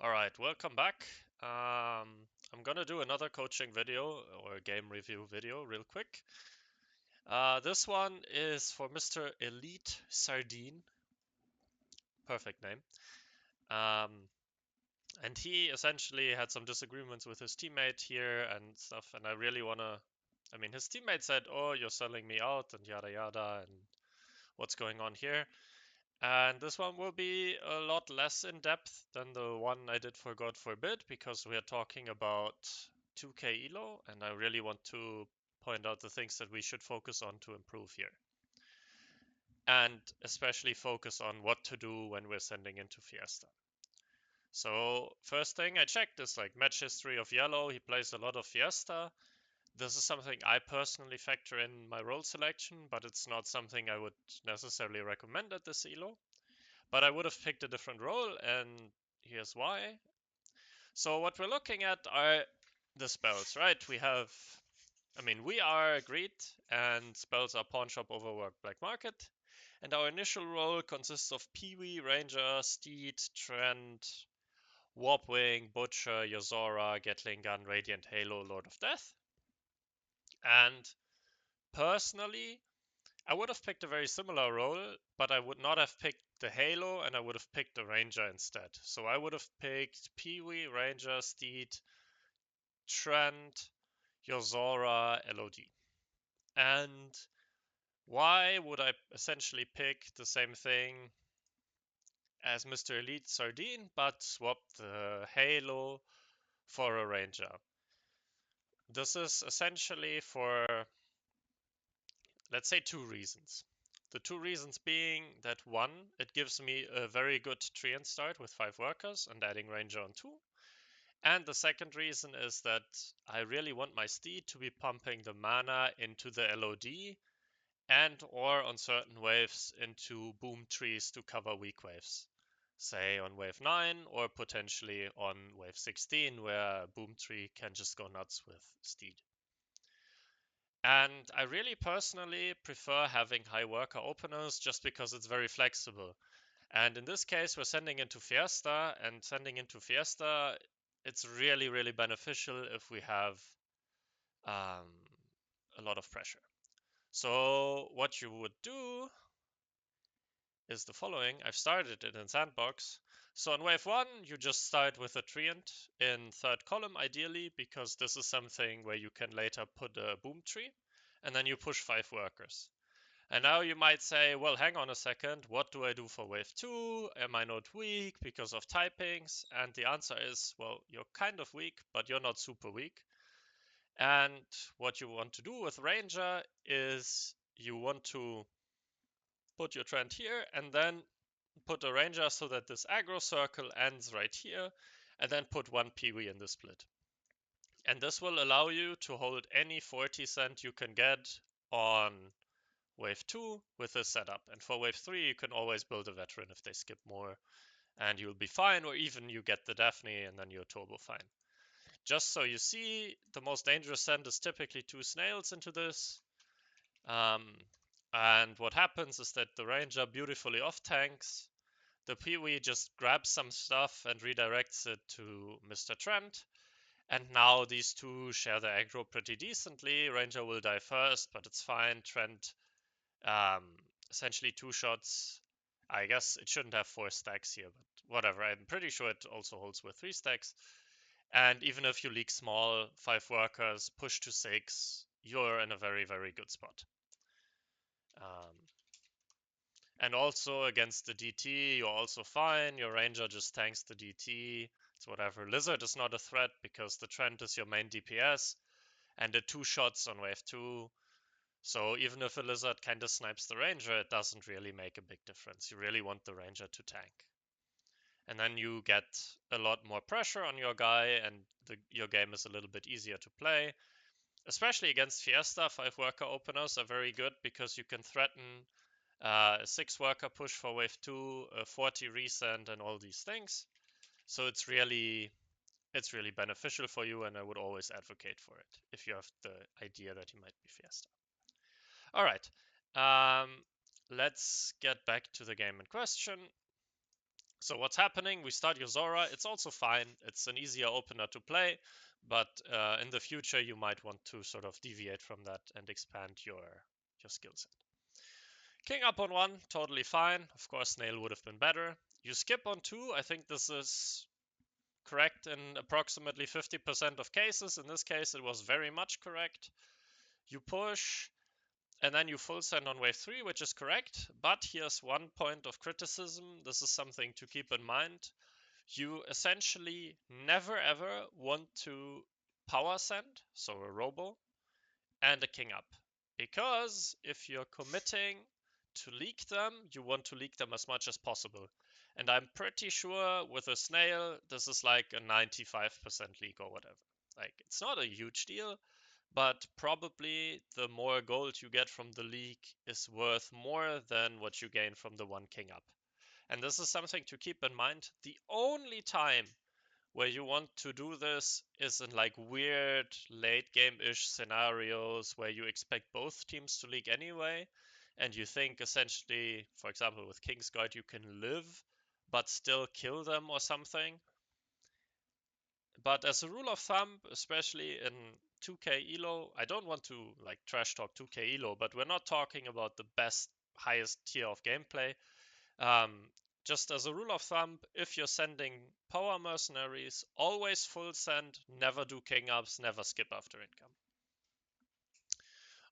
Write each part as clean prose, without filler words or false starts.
Alright, welcome back. I'm gonna do another coaching video or game review video real quick. This one is for Mr. Elite Sardine. Perfect name. Um, and he essentially had some disagreements with his teammate here and stuff, and I really wanna... I mean, his teammate said, oh, you're selling me out and yada yada, and what's going on here? And this one will be a lot less in depth than the one I did for God Forbid, because we are talking about 2k elo, and I really want to point out the things that we should focus on to improve here. And especially focus on what to do when we're sending into Fiesta. So first thing I checked is like match history of Yellow. He plays a lot of Fiesta. This is something I personally factor in my role selection, but it's not something I would necessarily recommend at this elo. But I would have picked a different role, and here's why. So what we're looking at are the spells, right? We are greed, and spells are pawn shop, overwork, black market. And our initial role consists of Peewee, Ranger, Steed, Trent, Warpwing, Butcher, Yozora, Gatling Gun, Radiant Halo, Lord of Death. And personally, I would have picked a very similar role, but I would not have picked the Halo, and I would have picked the Ranger instead. So I would have picked Peewee, Ranger, Steed, Trent, Yozora, LOD. And why would I essentially pick the same thing as Mr. Elite Sardine, but swap the Halo for a Ranger? This is essentially for, let's say, two reasons. The two reasons being that one, it gives me a very good treant start with 5 workers and adding Ranger on 2. And the second reason is that I really want my Steed to be pumping the mana into the LOD and or on certain waves into boom trees to cover weak waves. Say on wave 9 or potentially on wave 16 where boom tree can just go nuts with Steed. And I really personally prefer having high worker openers just because it's very flexible. And in this case, we're sending into Fiesta, and sending into Fiesta, it's really, really beneficial if we have a lot of pressure. So what you would do is the following. I've started it in Sandbox. So on wave 1, you just start with a treant in third column, ideally, because this is something where you can later put a boom tree, and then you push 5 workers. And now you might say, well, hang on a second, what do I do for wave 2? Am I not weak because of typings? And the answer is, well, you're kind of weak, but you're not super weak. And what you want to do with Ranger is you want to put your trend here and then put a Ranger so that this aggro circle ends right here, and then put one Peewee in the split. And this will allow you to hold any 40 cent you can get on wave 2 with this setup. And for wave 3, you can always build a veteran if they skip more, and you'll be fine, or even you get the Daphne and then you're turbo fine. Just so you see, the most dangerous send is typically 2 snails into this. And what happens is that the Ranger beautifully off tanks. The Peewee just grabs some stuff and redirects it to Mr. Trent. And now these two share the aggro pretty decently. Ranger will die first, but it's fine. Trent essentially 2 shots. I guess it shouldn't have 4 stacks here, but whatever. I'm pretty sure it also holds with 3 stacks. And even if you leak small, 5 workers, push to 6, you're in a very, very good spot. And also against the DT, you're also fine. Your Ranger just tanks the DT. It's whatever. Lizard is not a threat because the Trent is your main DPS. And the 2 shots on wave 2. So even if a Lizard kind of snipes the Ranger, it doesn't really make a big difference. You really want the Ranger to tank. And then you get a lot more pressure on your guy, and your game is a little bit easier to play. Especially against Fiesta, 5 worker openers are very good because you can threaten a 6 worker push for wave 2, a 40 resend, and all these things. So it's really beneficial for you, and I would always advocate for it if you have the idea that you might be Fiesta. All right, let's get back to the game in question. So what's happening? We start Yozora. It's also fine. It's an easier opener to play, but in the future you might want to sort of deviate from that and expand your skill set. King up on 1, totally fine. Of course, Snail would have been better. You skip on 2. I think this is correct in approximately 50% of cases. In this case, it was very much correct. You push, and then you full send on wave 3, which is correct. But here's one point of criticism. This is something to keep in mind. You essentially never ever want to power send, so a robo, and a king up. Because if you're committing to leak them, you want to leak them as much as possible. And I'm pretty sure with a snail, this is like a 95% leak or whatever. Like, it's not a huge deal, but probably the more gold you get from the leak is worth more than what you gain from the one king up. And this is something to keep in mind. The only time where you want to do this is in like weird late game-ish scenarios where you expect both teams to leak anyway, and you think essentially, for example, with Kingsguard you can live but still kill them or something. But as a rule of thumb, especially in 2k elo, I don't want to like trash talk 2k elo, but we're not talking about the best, highest tier of gameplay. Um, just as a rule of thumb, if you're sending power mercenaries, always full send, never do king ups, never skip after income.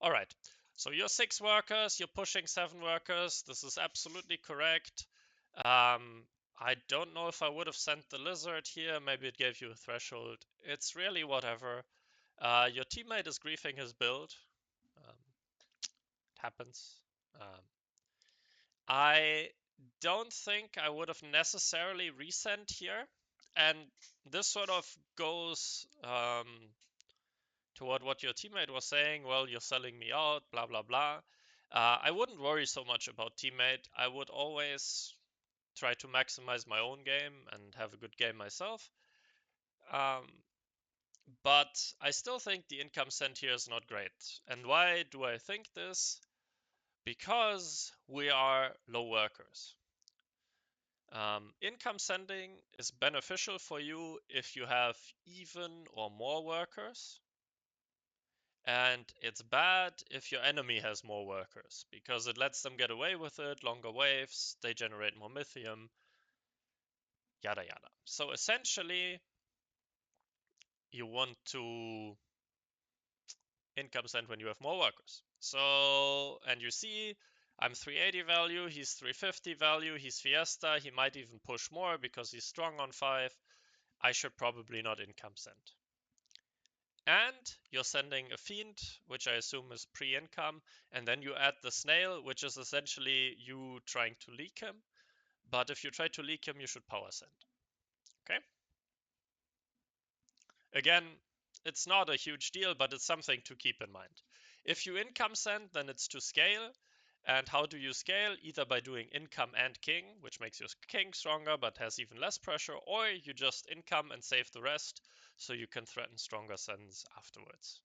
All right, so you're 6 workers, you're pushing 7 workers. This is absolutely correct. I don't know if I would have sent the lizard here. Maybe it gave you a threshold. It's really whatever. Your teammate is griefing his build. It happens. I don't think I would have necessarily resent here. And this sort of goes toward what your teammate was saying. Well, you're selling me out, blah, blah, blah. I wouldn't worry so much about teammate. I would always try to maximize my own game and have a good game myself. But I still think the income sent here is not great. And why do I think this? Because we are low workers. Income sending is beneficial for you if you have even or more workers, and it's bad if your enemy has more workers, because it lets them get away with it, longer waves, they generate more mythium, yada yada. So essentially, you want to income send when you have more workers. So, and you see, I'm 380 value, he's 350 value, he's Fiesta, he might even push more because he's strong on 5. I should probably not income send. And you're sending a fiend, which I assume is pre-income, and then you add the snail, which is essentially you trying to leak him. But if you try to leak him, you should power send. Okay? Again, it's not a huge deal, but it's something to keep in mind. If you income send, then it's to scale. And how do you scale? Either by doing income and king, which makes your king stronger but has even less pressure, or you just income and save the rest so you can threaten stronger sends afterwards.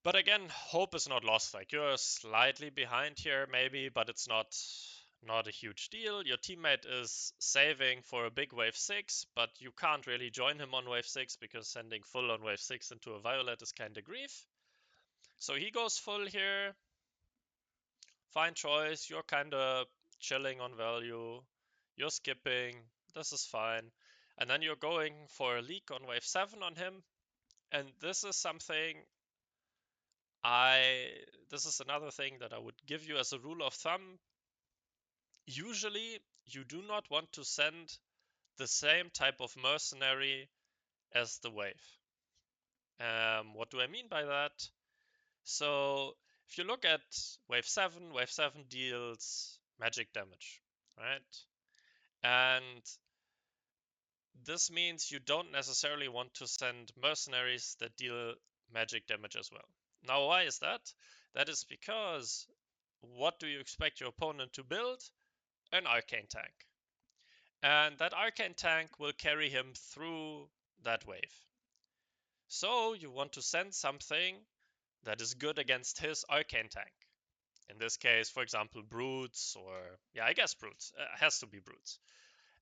But again, hope is not lost. Like, you're slightly behind here maybe, but it's not a huge deal. Your teammate is saving for a big wave 6, but you can't really join him on wave 6 because sending full on wave 6 into a violet is kind of grief. So he goes full here. Fine choice. You're kind of chilling on value. You're skipping. This is fine. And then you're going for a leak on wave 7 on him. And this is something this is another thing that I would give you as a rule of thumb. Usually, you do not want to send the same type of mercenary as the wave. What do I mean by that? So, if you look at wave 7 deals magic damage, right? And this means you don't necessarily want to send mercenaries that deal magic damage as well. Now, why is that? That is because what do you expect your opponent to build? An arcane tank. And that arcane tank will carry him through that wave. So you want to send something that is good against his arcane tank. In this case, for example, brutes, or yeah, I guess brutes. Has to be brutes.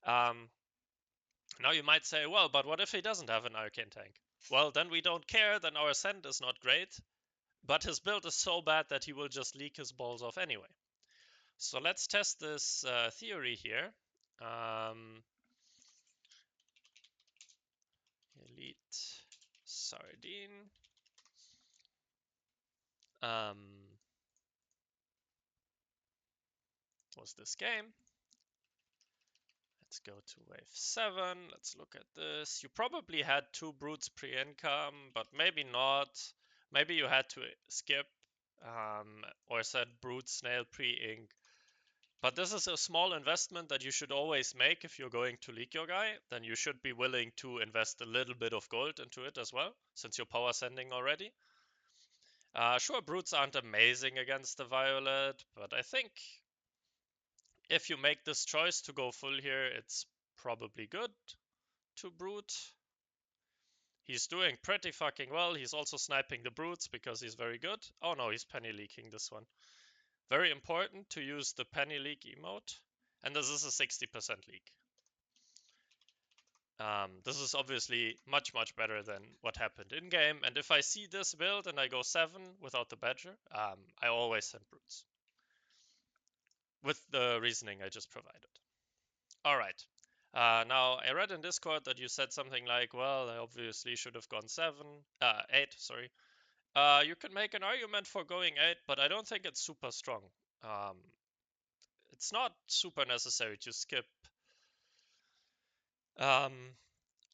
Now you might say, well, but what if he doesn't have an arcane tank? Well, then we don't care, then our send is not great, but his build is so bad that he will just leak his balls off anyway. So let's test this theory here. Elite Sardine. Was this game? Let's go to wave 7. Let's look at this. You probably had 2 brutes pre-income, but maybe not. Maybe you had to skip or set brute snail pre-ink. But this is a small investment that you should always make if you're going to leak your guy. Then you should be willing to invest a little bit of gold into it as well, since you're power sending already. Sure, brutes aren't amazing against the violet, but I think if you make this choice to go full here, it's probably good to brute. He's doing pretty fucking well. He's also sniping the brutes because he's very good. Oh no, he's penny leaking this one. Very important to use the penny leak emote. And this is a 60% leak. This is obviously much, much better than what happened in game. And if I see this build and I go 7 without the badger, I always send brutes. With the reasoning I just provided. All right. Now, I read in Discord that you said something like, well, I obviously should have gone 8, sorry. You can make an argument for going 8, but I don't think it's super strong. It's not super necessary to skip.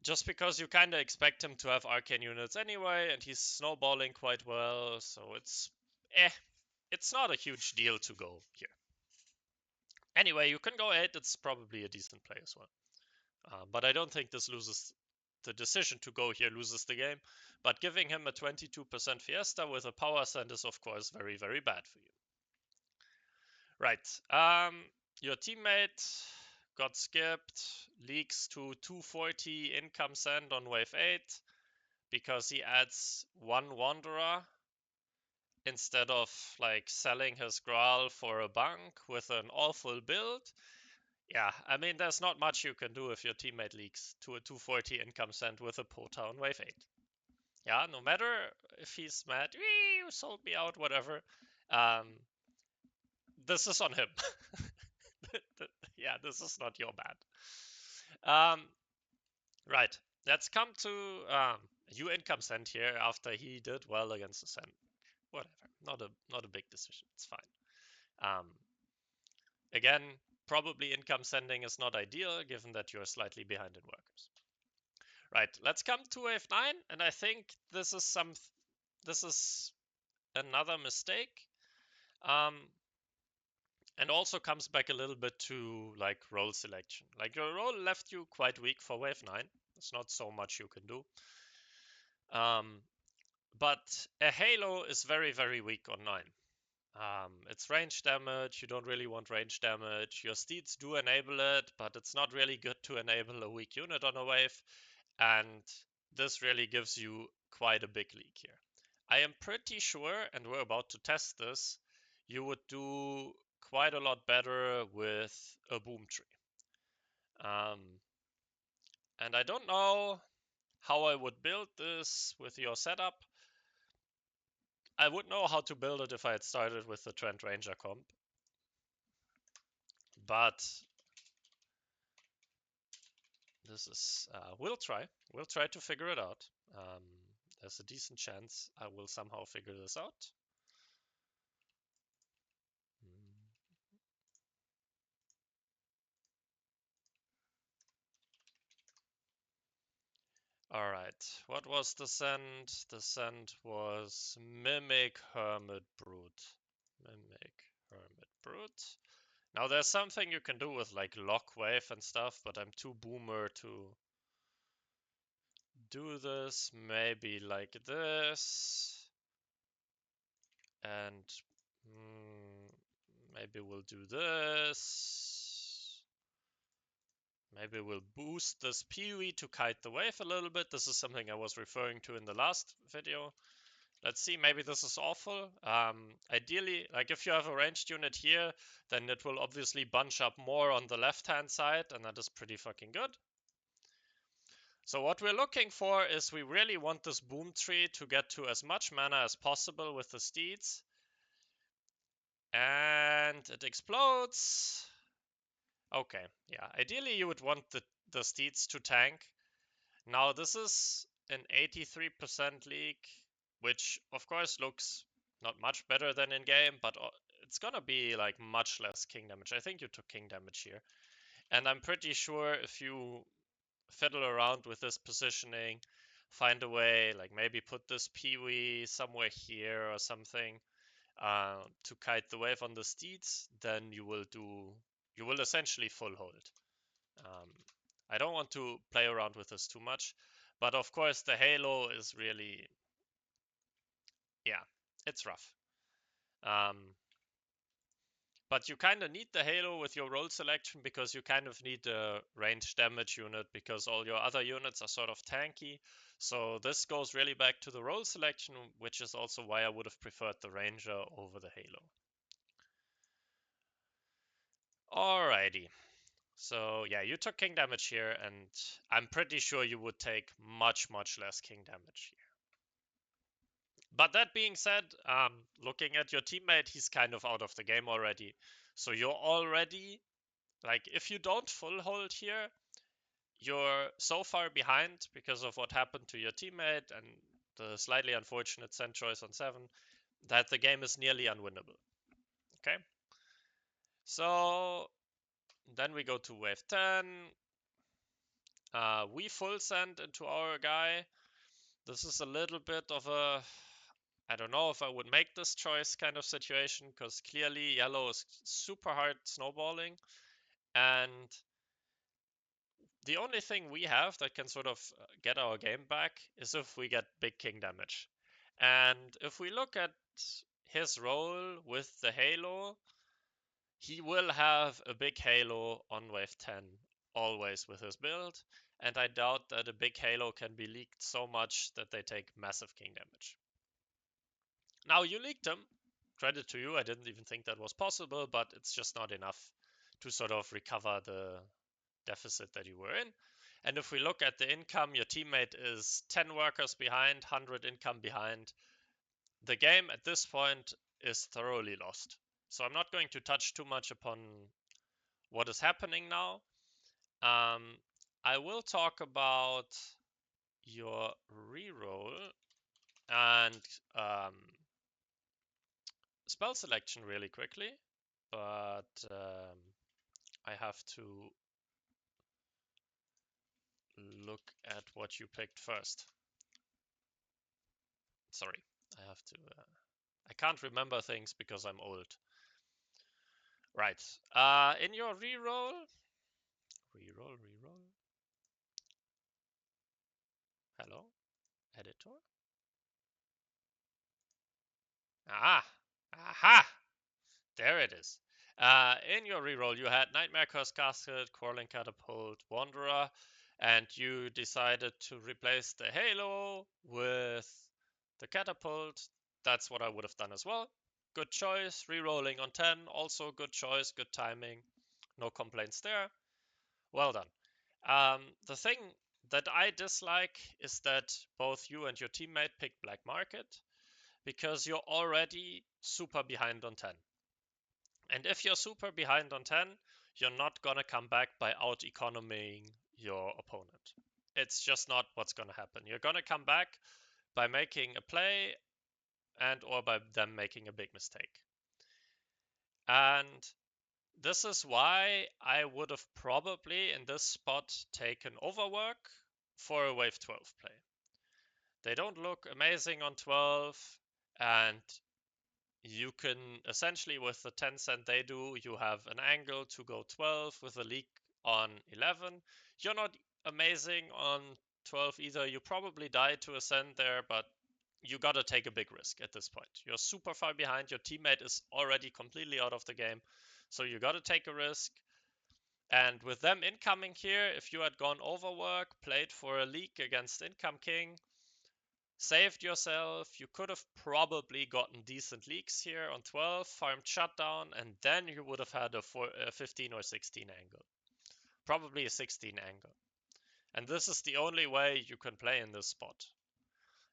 Just because you kind of expect him to have arcane units anyway, and he's snowballing quite well, so it's not a huge deal to go here. Anyway, you can go 8, it's probably a decent play as well. But I don't think this loses the decision to go here, loses the game. But giving him a 22% Fiesta with a power send is, of course, very, very bad for you. Right. Your teammate got skipped, leaks to 240 income send on wave 8 because he adds 1 Wanderer instead of like selling his Graal for a bunk with an awful build. Yeah, I mean, there's not much you can do if your teammate leaks to a 240 income send with a Pota on wave 8. Yeah, no matter if he's mad, you sold me out, whatever. This is on him. Yeah, this is not your bad. Right, let's come to you income send here after he did well against the send. Whatever, not a big decision. It's fine. Again, probably income sending is not ideal given that you're slightly behind in workers. Right, let's come to wave 9, and I think this is another mistake. And also comes back a little bit to like role selection. Like your role left you quite weak for wave 9. There's not so much you can do. But a Halo is very, very weak on 9. It's range damage. You don't really want range damage. Your steeds do enable it, but it's not really good to enable a weak unit on a wave. And this really gives you quite a big leak here. I am pretty sure, and we're about to test this, you would do quite a lot better with a boom tree. And I don't know how I would build this with your setup. I would know how to build it if I had started with the Trent Ranger comp. But this is, we'll try to figure it out. There's a decent chance I will somehow figure this out. Alright, what was the send? The send was Mimic Hermit Brute. Mimic Hermit Brute. Now there's something you can do with like lock wave and stuff, but I'm too boomer to do this. Maybe like this. And maybe we'll do this. Maybe we'll boost this Peewee to kite the wave a little bit. This is something I was referring to in the last video. Let's see, maybe this is awful. Ideally, like if you have a ranged unit here, then it will obviously bunch up more on the left-hand side, and that is pretty fucking good. So what we're looking for is we really want this boom tree to get to as much mana as possible with the steeds. And it explodes. Okay, yeah. Ideally you would want the steeds to tank. Now this is an 83% leak, which of course looks not much better than in game, but it's gonna be like much less king damage. I think you took king damage here. And I'm pretty sure if you fiddle around with this positioning, find a way, like maybe put this peewee somewhere here or something, to kite the wave on the steeds, then you will essentially full hold. Um, I don't want to play around with this too much, but of course the halo is really, yeah, it's rough. But you kind of need the halo with your role selection because you kind of need a range damage unit because all your other units are sort of tanky. So this goes really back to the role selection, which is also why I would have preferred the ranger over the halo. Alrighty. So yeah, you took king damage here, and I'm pretty sure you would take much, much less king damage here. But that being said, looking at your teammate, he's kind of out of the game already. So you're already, like, if you don't full hold here, you're so far behind because of what happened to your teammate and the slightly unfortunate send choice on 7 that the game is nearly unwinnable. Okay? So then we go to wave 10. We full send into our guy. This is a little bit of a, I don't know if I would make this choice kind of situation, because clearly yellow is super hard snowballing, and the only thing we have that can sort of get our game back is if we get big king damage. And if we look at his role with the halo, he will have a big halo on wave 10 always with his build, and I doubt that a big halo can be leaked so much that they take massive king damage. Now you leaked him, credit to you, I didn't even think that was possible, but it's just not enough to sort of recover the deficit that you were in. And if we look at the income, your teammate is 10 workers behind, 100 income behind. The game at this point is thoroughly lost. So I'm not going to touch too much upon what is happening now. I will talk about your reroll and spell selection really quickly, but I have to look at what you picked first. Sorry, I have to. I can't remember things because I'm old. Right. In your reroll. Reroll. Hello, editor. Ah, aha! There it is. In your reroll, you had Nightmare Curse Casket, Quarreling Catapult, Wanderer, and you decided to replace the Halo with the Catapult. That's what I would have done as well. Good choice. Rerolling on 10, also good choice, good timing. No complaints there. Well done. The thing that I dislike is that both you and your teammate picked Black Market because you're already super behind on 10. And if you're super behind on 10, you're not gonna come back by out economying your opponent. It's just not what's gonna happen. You're gonna come back by making a play and or by them making a big mistake. And this is why I would have probably in this spot taken Overwork for a wave 12 play. They don't look amazing on 12, and you can essentially, with the 10 cent they do, you have an angle to go 12 with a leak on 11. You're not amazing on 12 either. You probably die to ascend there, but you gotta take a big risk at this point. You're super far behind. Your teammate is already completely out of the game. So you gotta take a risk. And with them incoming here, if you had gone Overwork, played for a leak against Income King, saved yourself. You could have probably gotten decent leaks here on 12, farmed shutdown, and then you would have had a 15 or 16 angle. Probably a 16 angle. And this is the only way you can play in this spot.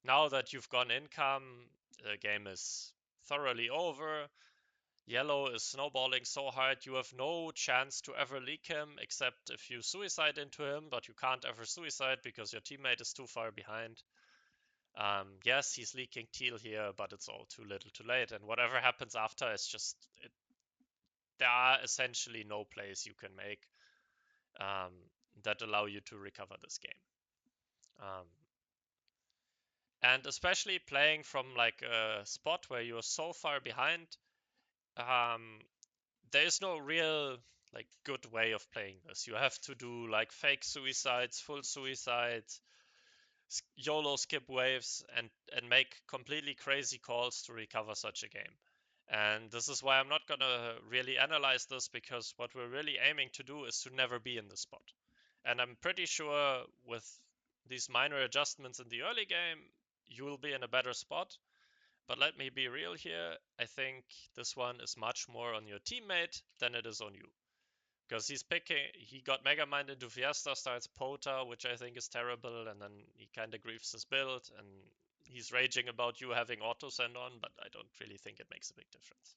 Now that you've gone income, the game is thoroughly over. Yellow is snowballing so hard you have no chance to ever leak him except if you suicide into him, but you can't ever suicide because your teammate is too far behind. Yes, he's leaking teal here, but it's all too little too late, and whatever happens after is just... there are essentially no plays you can make that allow you to recover this game. And especially playing from like a spot where you're so far behind, there is no real like good way of playing this. You have to do like fake suicides, full suicides, YOLO skip waves, and make completely crazy calls to recover such a game. And this is why I'm not gonna really analyze this, because what we're really aiming to do is to never be in the spot. And I'm pretty sure with these minor adjustments in the early game, you will be in a better spot. But let me be real here. I think this one is much more on your teammate than it is on you. Because he got Mega Mind into Fiesta, starts Pota, which I think is terrible, and then he kind of griefs his build, and he's raging about you having auto send on, but I don't really think it makes a big difference.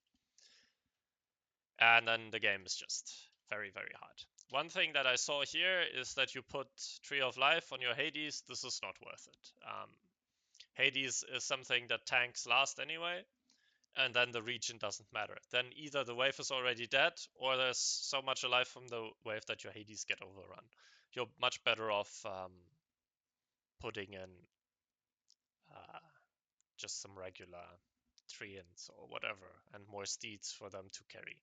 And then the game is just very, very hard. One thing that I saw here is that you put Tree of Life on your Hades. This is not worth it. Hades is something that tanks last anyway, and then the region doesn't matter. Then either the wave is already dead, or there's so much alive from the wave that your Hades get overrun. You're much better off putting in uh, just some regular treants or whatever, and more steeds for them to carry.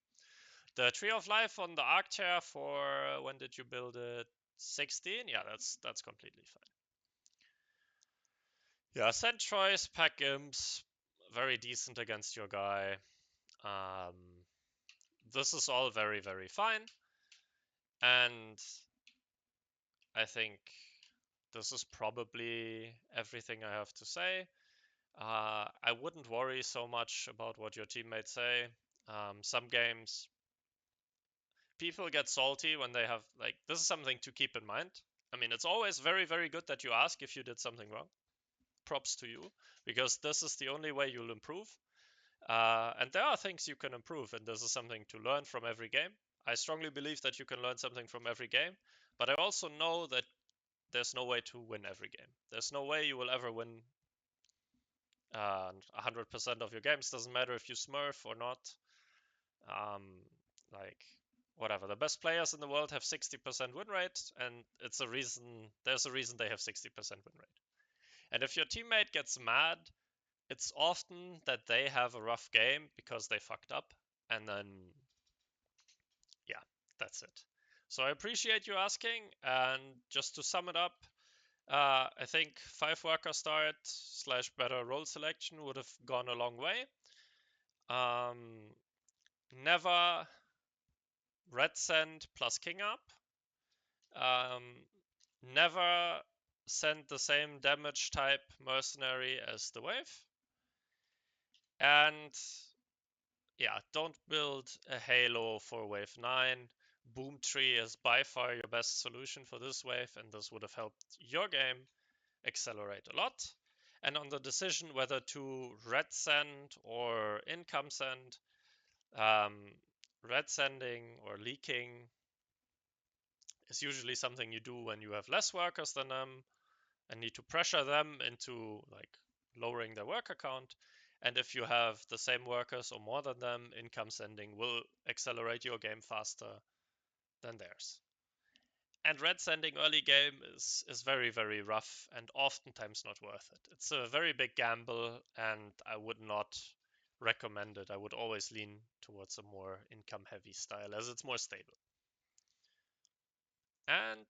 The Tree of Life on the Arctear for when did you build it? 16? Yeah, that's completely fine. Yeah, Centroids, pack imps, very decent against your guy. This is all very, very fine. And I think this is probably everything I have to say. I wouldn't worry so much about what your teammates say. Some games, people get salty when they have, like, this is something to keep in mind. I mean, it's always very, very good that you ask if you did something wrong. Props to you, because this is the only way you'll improve. And there are things you can improve, and this is something to learn from every game. I strongly believe that you can learn something from every game, but I also know that there's no way to win every game. There's no way you will ever win 100% of your games. Doesn't matter if you smurf or not. Like, whatever. The best players in the world have 60% win rate, and it's a reason. There's a reason they have 60% win rate. And if your teammate gets mad, it's often that they have a rough game because they fucked up, and then, yeah, that's it. So I appreciate you asking, and just to sum it up, I think 5 worker start / better role selection would have gone a long way. Never red send plus king up. Never send the same damage type mercenary as the wave. And yeah, don't build a Halo for wave 9. Boom Tree is by far your best solution for this wave, and this would have helped your game accelerate a lot. And on the decision whether to red send or income send, red sending or leaking is usually something you do when you have less workers than them and need to pressure them into like lowering their worker count. And if you have the same workers or more than them, income sending will accelerate your game faster than theirs. And red sending early game is very, very rough and oftentimes not worth it. It's a very big gamble, and I would not recommend it. I would always lean towards a more income heavy style as it's more stable. And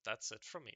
that's it from me.